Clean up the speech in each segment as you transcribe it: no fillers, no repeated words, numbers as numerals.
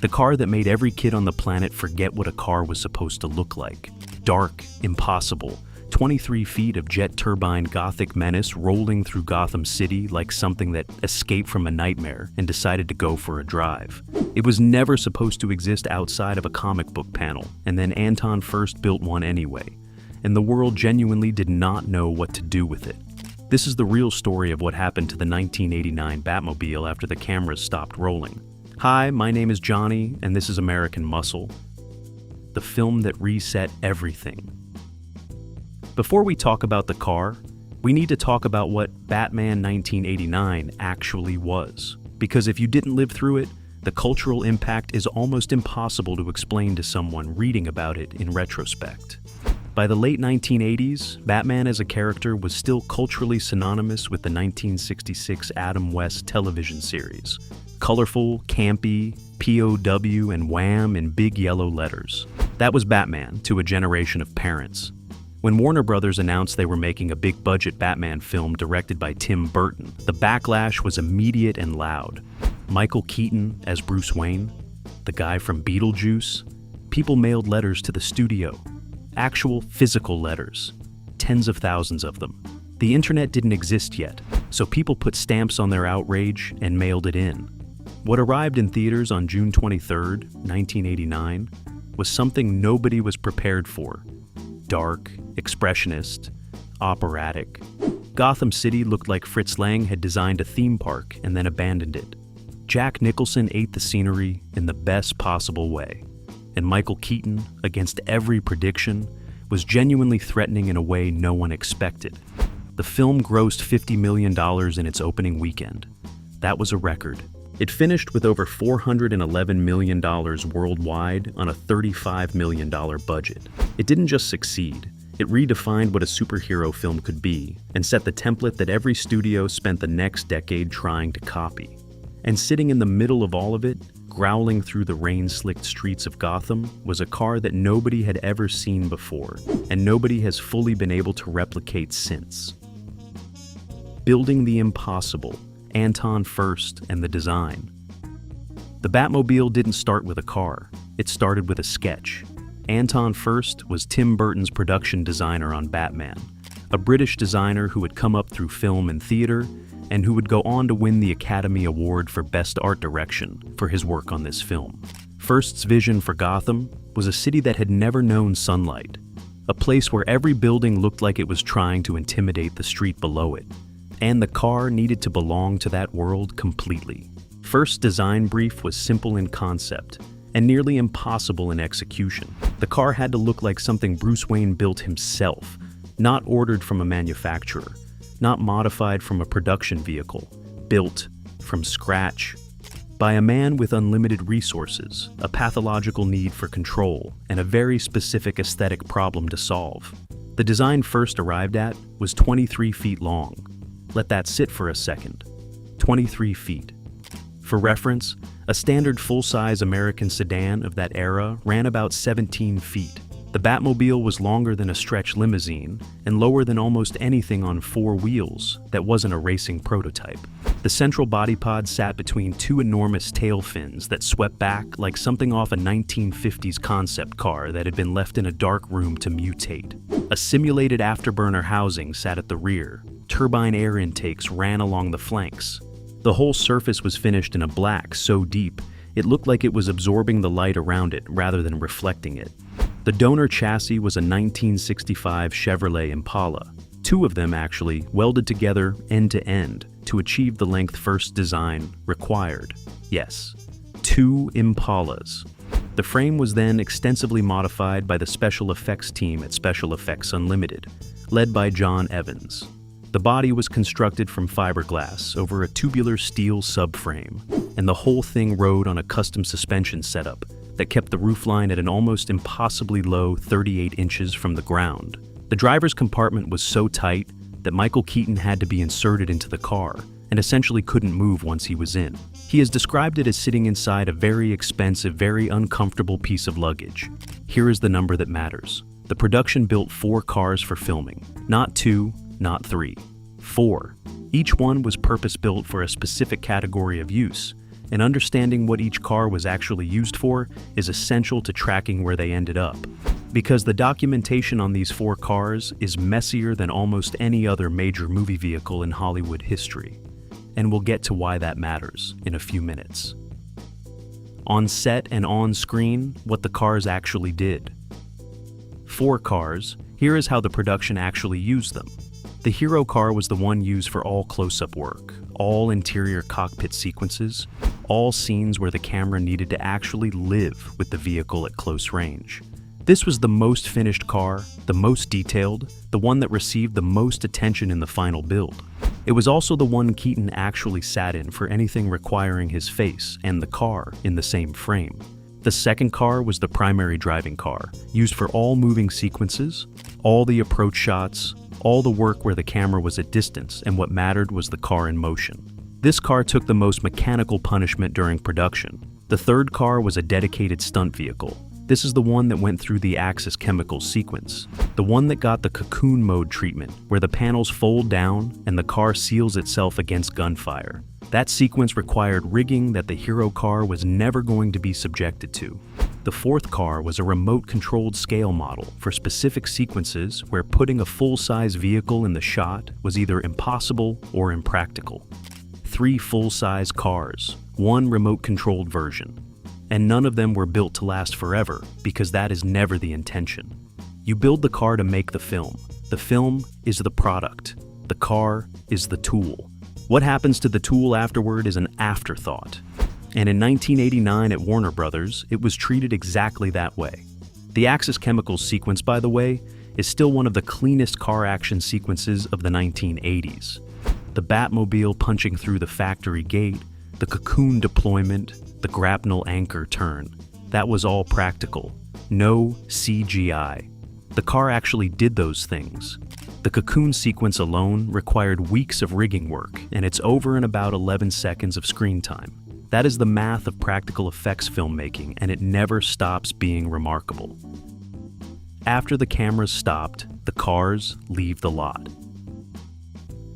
The car that made every kid on the planet forget what a car was supposed to look like. Dark, impossible, 23 feet of jet turbine Gothic menace rolling through Gotham City like something that escaped from a nightmare and decided to go for a drive. It was never supposed to exist outside of a comic book panel, and then Anton Furst built one anyway, and the world genuinely did not know what to do with it. This is the real story of what happened to the 1989 Batmobile after the cameras stopped rolling. Hi, my name is Johnny, and this is American Muscle, the film that reset everything. Before we talk about the car, we need to talk about what Batman 1989 actually was. Because if you didn't live through it, the cultural impact is almost impossible to explain to someone reading about it in retrospect. By the late 1980s, Batman as a character was still culturally synonymous with the 1966 Adam West television series. Colorful, campy, POW, and Wham in big yellow letters. That was Batman to a generation of parents. When Warner Brothers announced they were making a big-budget Batman film directed by Tim Burton, the backlash was immediate and loud. Michael Keaton as Bruce Wayne, the guy from Beetlejuice. People mailed letters to the studio. Actual physical letters. Tens of thousands of them. The internet didn't exist yet, so people put stamps on their outrage and mailed it in. What arrived in theaters on June 23, 1989, was something nobody was prepared for. Dark, expressionist, operatic. Gotham City looked like Fritz Lang had designed a theme park and then abandoned it. Jack Nicholson ate the scenery in the best possible way. And Michael Keaton, against every prediction, was genuinely threatening in a way no one expected. The film grossed $50 million in its opening weekend. That was a record. It finished with over $411 million worldwide on a $35 million budget. It didn't just succeed, it redefined what a superhero film could be and set the template that every studio spent the next decade trying to copy. And sitting in the middle of all of it, growling through the rain-slicked streets of Gotham, was a car that nobody had ever seen before, and nobody has fully been able to replicate since. Building the impossible, Anton Furst and the design. The Batmobile didn't start with a car, it started with a sketch. Anton Furst was Tim Burton's production designer on Batman, a British designer who had come up through film and theater, and who would go on to win the Academy Award for Best Art Direction for his work on this film. Furst's vision for Gotham was a city that had never known sunlight, a place where every building looked like it was trying to intimidate the street below it. And the car needed to belong to that world completely. Furst's design brief was simple in concept and nearly impossible in execution. The car had to look like something Bruce Wayne built himself, not ordered from a manufacturer, not modified from a production vehicle, built from scratch by a man with unlimited resources, a pathological need for control, and a very specific aesthetic problem to solve. The design Furst arrived at was 23 feet long. Let that sit for a second. 23 feet. For reference, a standard full-size American sedan of that era ran about 17 feet. The Batmobile was longer than a stretch limousine and lower than almost anything on four wheels that wasn't a racing prototype. The central body pod sat between two enormous tail fins that swept back like something off a 1950s concept car that had been left in a dark room to mutate. A simulated afterburner housing sat at the rear. Turbine air intakes ran along the flanks. The whole surface was finished in a black so deep, it looked like it was absorbing the light around it rather than reflecting it. The donor chassis was a 1965 Chevrolet Impala, two of them actually welded together end to end to achieve the length Furst design required. Yes, two Impalas. The frame was then extensively modified by the special effects team at Special Effects Unlimited, led by John Evans. The body was constructed from fiberglass over a tubular steel subframe, and the whole thing rode on a custom suspension setup that kept the roofline at an almost impossibly low 38 inches from the ground. The driver's compartment was so tight that Michael Keaton had to be inserted into the car and essentially couldn't move once he was in. He has described it as sitting inside a very expensive, very uncomfortable piece of luggage. Here is the number that matters. The production built 4 cars for filming, not 2, not 3, 4. Each one was purpose-built for a specific category of use, and understanding what each car was actually used for is essential to tracking where they ended up. Because the documentation on these 4 cars is messier than almost any other major movie vehicle in Hollywood history. And we'll get to why that matters in a few minutes. On set and on screen, what the cars actually did. 4 cars, here is how the production actually used them. The hero car was the one used for all close-up work, all interior cockpit sequences, all scenes where the camera needed to actually live with the vehicle at close range. This was the most finished car, the most detailed, the one that received the most attention in the final build. It was also the one Keaton actually sat in for anything requiring his face and the car in the same frame. The second car was the primary driving car, used for all moving sequences, all the approach shots, all the work where the camera was at distance and what mattered was the car in motion. This car took the most mechanical punishment during production. The third car was a dedicated stunt vehicle. This is the one that went through the Axis Chemicals sequence, the one that got the cocoon mode treatment, where the panels fold down and the car seals itself against gunfire. That sequence required rigging that the hero car was never going to be subjected to. The fourth car was a remote-controlled scale model for specific sequences where putting a full-size vehicle in the shot was either impossible or impractical. 3 full-size cars, 1 remote-controlled version. And none of them were built to last forever, because that is never the intention. You build the car to make the film. The film is the product. The car is the tool. What happens to the tool afterward is an afterthought. And in 1989 at Warner Brothers, it was treated exactly that way. The Axis Chemicals sequence, by the way, is still one of the cleanest car action sequences of the 1980s. The Batmobile punching through the factory gate, the cocoon deployment, the grapnel anchor turn. That was all practical. No CGI. The car actually did those things. The cocoon sequence alone required weeks of rigging work, and it's over in about 11 seconds of screen time. That is the math of practical effects filmmaking, and it never stops being remarkable. After the cameras stopped, the cars leave the lot.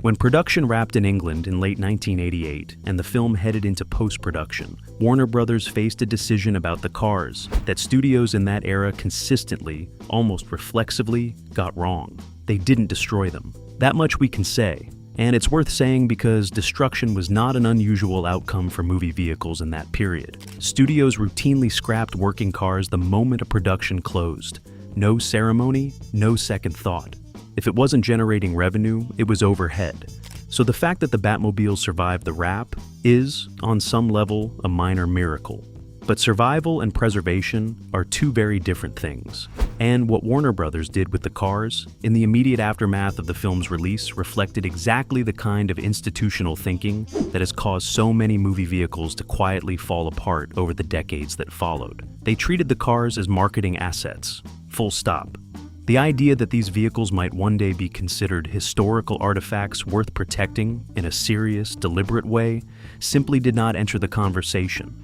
When production wrapped in England in late 1988 and the film headed into post-production, Warner Brothers faced a decision about the cars that studios in that era consistently, almost reflexively, got wrong. They didn't destroy them. That much we can say, and it's worth saying because destruction was not an unusual outcome for movie vehicles in that period. Studios routinely scrapped working cars the moment a production closed. No ceremony, no second thought. If it wasn't generating revenue, it was overhead. So the fact that the Batmobile survived the wrap is, on some level, a minor miracle. But survival and preservation are 2 very different things. And what Warner Brothers did with the cars, in the immediate aftermath of the film's release, reflected exactly the kind of institutional thinking that has caused so many movie vehicles to quietly fall apart over the decades that followed. They treated the cars as marketing assets. Full stop. The idea that these vehicles might one day be considered historical artifacts worth protecting in a serious, deliberate way simply did not enter the conversation.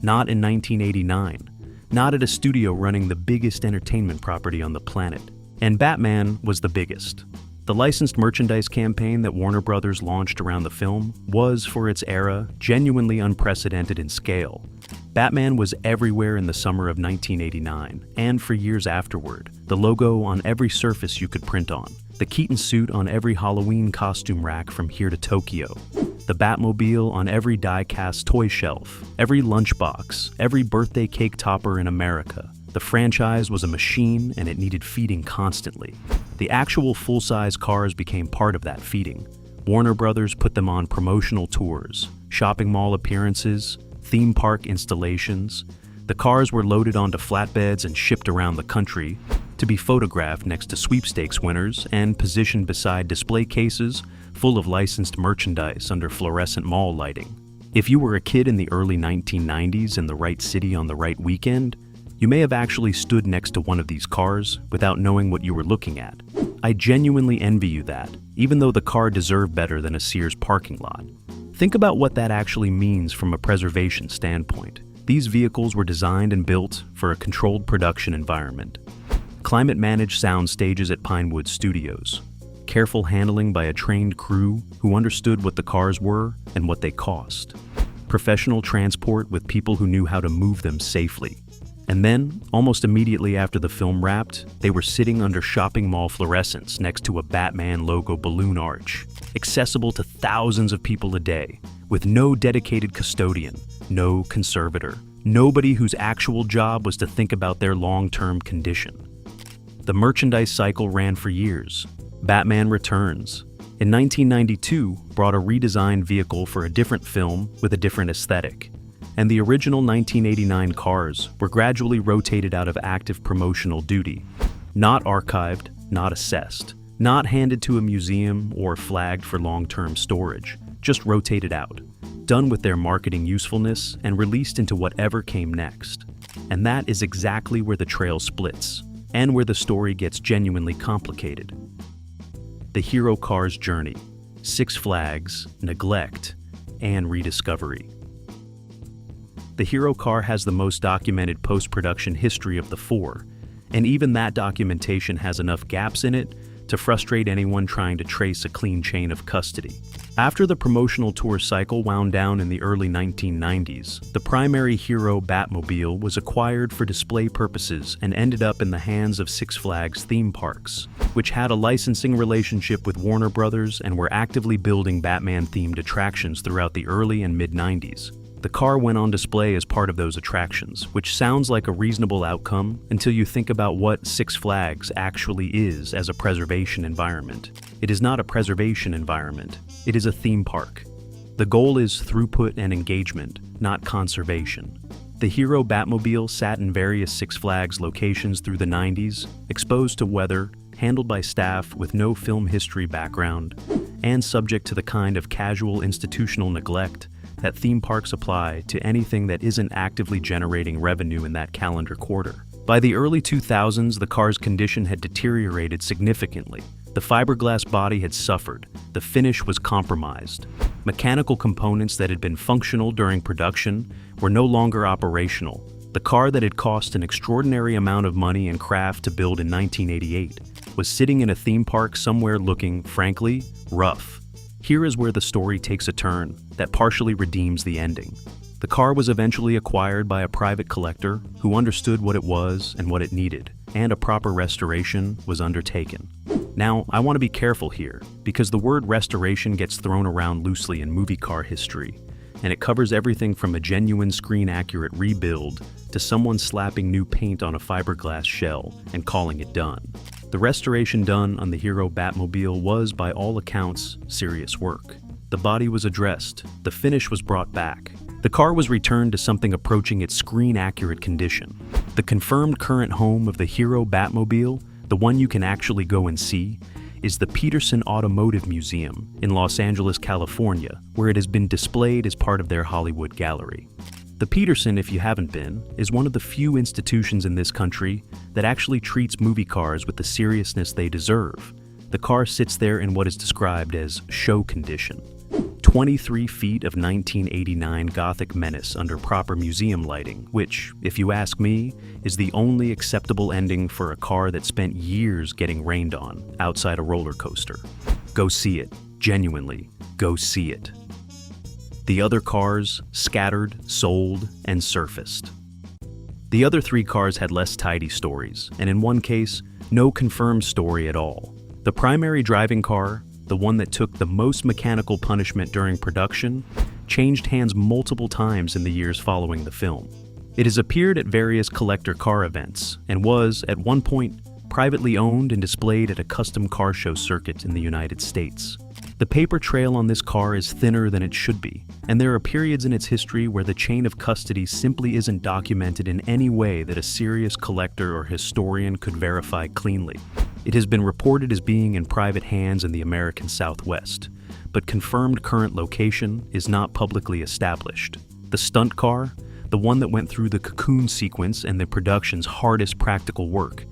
Not in 1989. Not at a studio running the biggest entertainment property on the planet. And Batman was the biggest. The licensed merchandise campaign that Warner Brothers launched around the film was, for its era, genuinely unprecedented in scale. Batman was everywhere in the summer of 1989, and for years afterward. The logo on every surface you could print on. The Keaton suit on every Halloween costume rack from here to Tokyo. The Batmobile on every die-cast toy shelf, every lunchbox, every birthday cake topper in America. The franchise was a machine and it needed feeding constantly. The actual full-size cars became part of that feeding. Warner Brothers put them on promotional tours, shopping mall appearances, theme park installations. The cars were loaded onto flatbeds and shipped around the country to be photographed next to sweepstakes winners and positioned beside display cases full of licensed merchandise under fluorescent mall lighting. If you were a kid in the early 1990s in the right city on the right weekend, you may have actually stood next to one of these cars without knowing what you were looking at. I genuinely envy you that, even though the car deserved better than a Sears parking lot. Think about what that actually means from a preservation standpoint. These vehicles were designed and built for a controlled production environment. Climate-managed sound stages at Pinewood Studios. Careful handling by a trained crew who understood what the cars were and what they cost. professional transport with people who knew how to move them safely. And then, almost immediately after the film wrapped, they were sitting under shopping mall fluorescents next to a Batman logo balloon arch, accessible to thousands of people a day, with no dedicated custodian, no conservator, nobody whose actual job was to think about their long-term condition. The merchandise cycle ran for years. Batman Returns, in 1992, brought a redesigned vehicle for a different film with a different aesthetic. And the original 1989 cars were gradually rotated out of active promotional duty, not archived, not assessed, not handed to a museum or flagged for long-term storage, just rotated out, done with their marketing usefulness and released into whatever came next. And that is exactly where the trail splits, and where the story gets genuinely complicated. The hero car's journey, Six Flags, neglect, and rediscovery. The hero car has the most documented post-production history of the four, and even that documentation has enough gaps in it to frustrate anyone trying to trace a clean chain of custody. After the promotional tour cycle wound down in the early 1990s, the primary hero Batmobile was acquired for display purposes and ended up in the hands of Six Flags theme parks, which had a licensing relationship with Warner Brothers and were actively building Batman-themed attractions throughout the early and mid-90s. The car went on display as part of those attractions, which sounds like a reasonable outcome until you think about what Six Flags actually is as a preservation environment. It is not a preservation environment, it is a theme park. The goal is throughput and engagement, not conservation. The hero Batmobile sat in various Six Flags locations through the 90s, exposed to weather, handled by staff with no film history background, and subject to the kind of casual institutional neglect that theme parks apply to anything that isn't actively generating revenue in that calendar quarter. By the early 2000s, the car's condition had deteriorated significantly. The fiberglass body had suffered, the finish was compromised. Mechanical components that had been functional during production were no longer operational. The car that had cost an extraordinary amount of money and craft to build in 1988 was sitting in a theme park somewhere looking, frankly, rough. Here is where the story takes a turn that partially redeems the ending. The car was eventually acquired by a private collector who understood what it was and what it needed, and a proper restoration was undertaken. Now, I want to be careful here, because the word restoration gets thrown around loosely in movie car history, and it covers everything from a genuine screen-accurate rebuild to someone slapping new paint on a fiberglass shell and calling it done. The restoration done on the hero Batmobile was, by all accounts, serious work. The body was addressed, the finish was brought back. The car was returned to something approaching its screen-accurate condition. The confirmed current home of the hero Batmobile, the one you can actually go and see, is the Peterson Automotive Museum in Los Angeles, California, where it has been displayed as part of their Hollywood gallery. The Peterson, if you haven't been, is one of the few institutions in this country that actually treats movie cars with the seriousness they deserve. The car sits there in what is described as show condition. 23 feet of 1989 Gothic menace under proper museum lighting, which, if you ask me, is the only acceptable ending for a car that spent years getting rained on outside a roller coaster. Go see it. Genuinely, go see it. The other cars scattered, sold, and surfaced. The other three cars had less tidy stories, and in one case, no confirmed story at all. The primary driving car, the one that took the most mechanical punishment during production, changed hands multiple times in the years following the film. It has appeared at various collector car events, and was, at one point, privately owned and displayed at a custom car show circuit in the United States. The paper trail on this car is thinner than it should be, and there are periods in its history where the chain of custody simply isn't documented in any way that a serious collector or historian could verify cleanly. It has been reported as being in private hands in the American Southwest, but confirmed current location is not publicly established. The stunt car, the one that went through the cocoon sequence and the production's hardest practical work,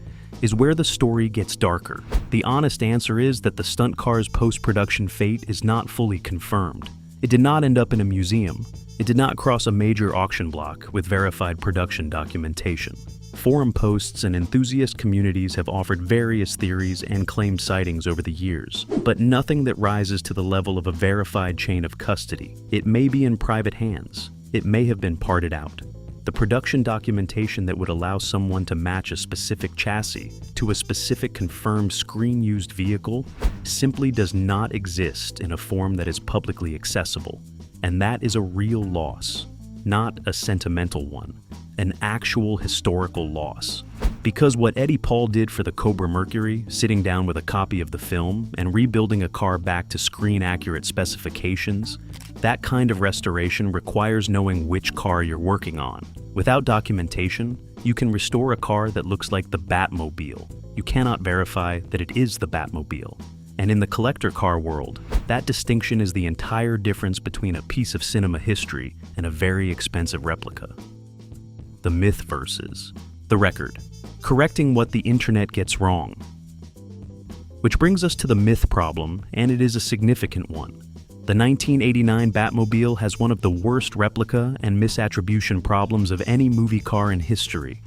is where the story gets darker. The honest answer is that the stunt car's post-production fate is not fully confirmed. It did not end up in a museum. It did not cross a major auction block with verified production documentation. Forum posts and enthusiast communities have offered various theories and claimed sightings over the years, but nothing that rises to the level of a verified chain of custody. It may be in private hands. It may have been parted out. The production documentation that would allow someone to match a specific chassis to a specific confirmed screen-used vehicle simply does not exist in a form that is publicly accessible. And that is a real loss, not a sentimental one, an actual historical loss. Because what Eddie Paul did for the Cobra Mercury, sitting down with a copy of the film and rebuilding a car back to screen-accurate specifications, that kind of restoration requires knowing which car you're working on. Without documentation, you can restore a car that looks like the Batmobile. You cannot verify that it is the Batmobile. And in the collector car world, that distinction is the entire difference between a piece of cinema history and a very expensive replica. The myth versus the record. Correcting what the internet gets wrong. Which brings us to the myth problem, and it is a significant one. The 1989 Batmobile has one of the worst replica and misattribution problems of any movie car in history.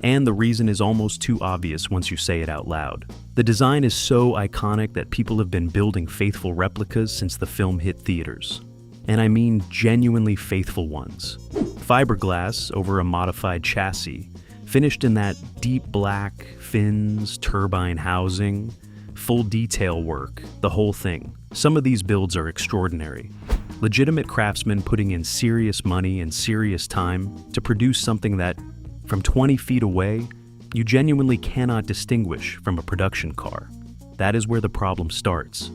And the reason is almost too obvious once you say it out loud. The design is so iconic that people have been building faithful replicas since the film hit theaters. And I mean genuinely faithful ones. Fiberglass over a modified chassis, finished in that deep black, fins, turbine housing, full detail work, the whole thing. Some of these builds are extraordinary. Legitimate craftsmen putting in serious money and serious time to produce something that, from 20 feet away, you genuinely cannot distinguish from a production car. That is where the problem starts.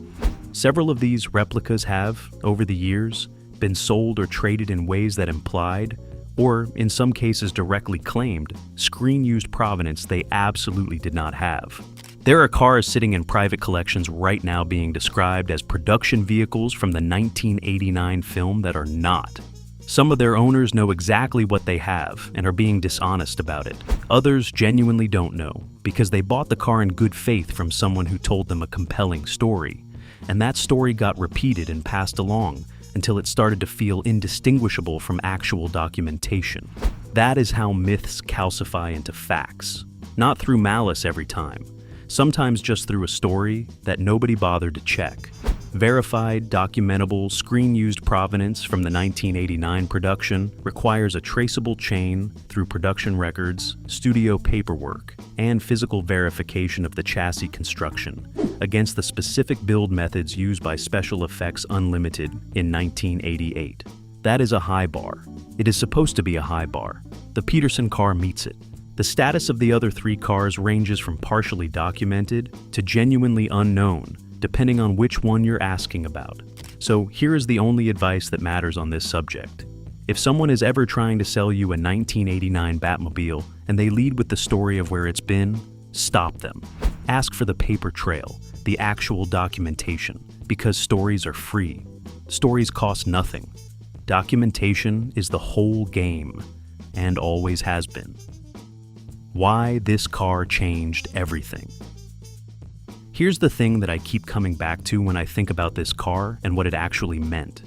Several of these replicas have, over the years, been sold or traded in ways that implied, or in some cases directly claimed, screen-used provenance they absolutely did not have. There are cars sitting in private collections right now being described as production vehicles from the 1989 film that are not. Some of their owners know exactly what they have and are being dishonest about it. Others genuinely don't know because they bought the car in good faith from someone who told them a compelling story. And that story got repeated and passed along until it started to feel indistinguishable from actual documentation. That is how myths calcify into facts. Not through malice every time. Sometimes just through a story that nobody bothered to check. Verified, documentable, screen-used provenance from the 1989 production requires a traceable chain through production records, studio paperwork, and physical verification of the chassis construction against the specific build methods used by Special Effects Unlimited in 1988. That is a high bar. It is supposed to be a high bar. The Peterson car meets it. The status of the other three cars ranges from partially documented to genuinely unknown, depending on which one you're asking about. So here is the only advice that matters on this subject. If someone is ever trying to sell you a 1989 Batmobile and they lead with the story of where it's been, stop them. Ask for the paper trail, the actual documentation, because stories are free. Stories cost nothing. Documentation is the whole game, and always has been. Why this car changed everything. Here's the thing that I keep coming back to when I think about this car and what it actually meant.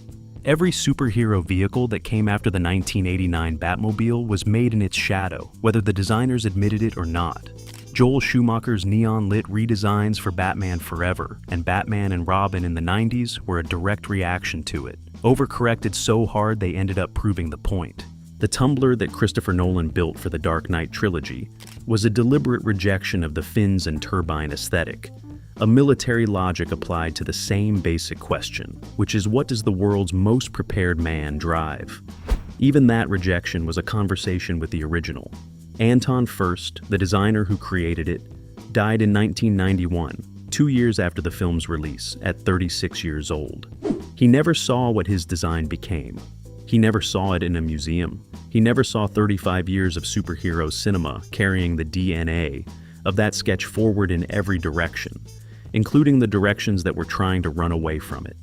Every superhero vehicle that came after the 1989 Batmobile was made in its shadow, whether the designers admitted it or not. Joel Schumacher's neon-lit redesigns for Batman Forever and Batman and Robin in the 90s were a direct reaction to it. Overcorrected so hard they ended up proving the point. The tumbler that Christopher Nolan built for the Dark Knight trilogy was a deliberate rejection of the fins and turbine aesthetic, a military logic applied to the same basic question, which is what does the world's most prepared man drive? Even that rejection was a conversation with the original. Anton Furst, the designer who created it, died in 1991, 2 years after the film's release, at 36 years old. He never saw what his design became. He never saw it in a museum. He never saw 35 years of superhero cinema carrying the DNA of that sketch forward in every direction, including the directions that were trying to run away from it.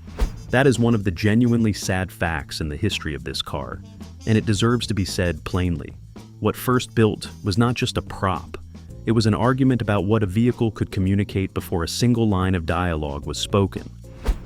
That is one of the genuinely sad facts in the history of this car, and it deserves to be said plainly. What Furst built was not just a prop. It was an argument about what a vehicle could communicate before a single line of dialogue was spoken.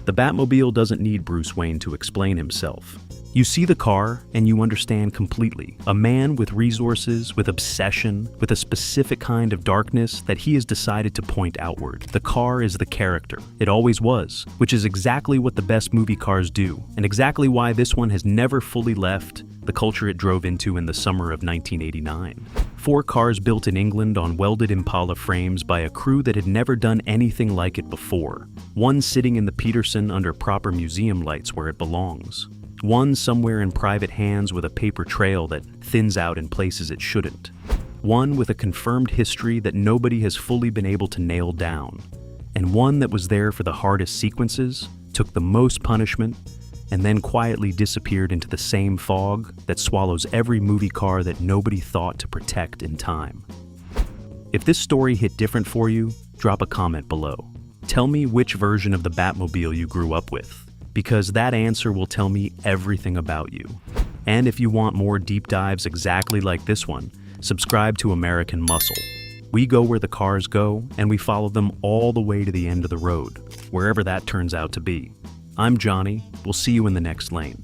The Batmobile doesn't need Bruce Wayne to explain himself. You see the car and you understand completely. A man with resources, with obsession, with a specific kind of darkness that he has decided to point outward. The car is the character. It always was, which is exactly what the best movie cars do, and exactly why this one has never fully left the culture it drove into in the summer of 1989. 4 cars built in England on welded Impala frames by a crew that had never done anything like it before. One sitting in the Peterson under proper museum lights where it belongs. One somewhere in private hands with a paper trail that thins out in places it shouldn't. One with a confirmed history that nobody has fully been able to nail down. And one that was there for the hardest sequences, took the most punishment, and then quietly disappeared into the same fog that swallows every movie car that nobody thought to protect in time. If this story hit different for you, drop a comment below. Tell me which version of the Batmobile you grew up with, because that answer will tell me everything about you. And if you want more deep dives exactly like this one, subscribe to American Muscle. We go where the cars go, and we follow them all the way to the end of the road, wherever that turns out to be. I'm Johnny. We'll see you in the next lane.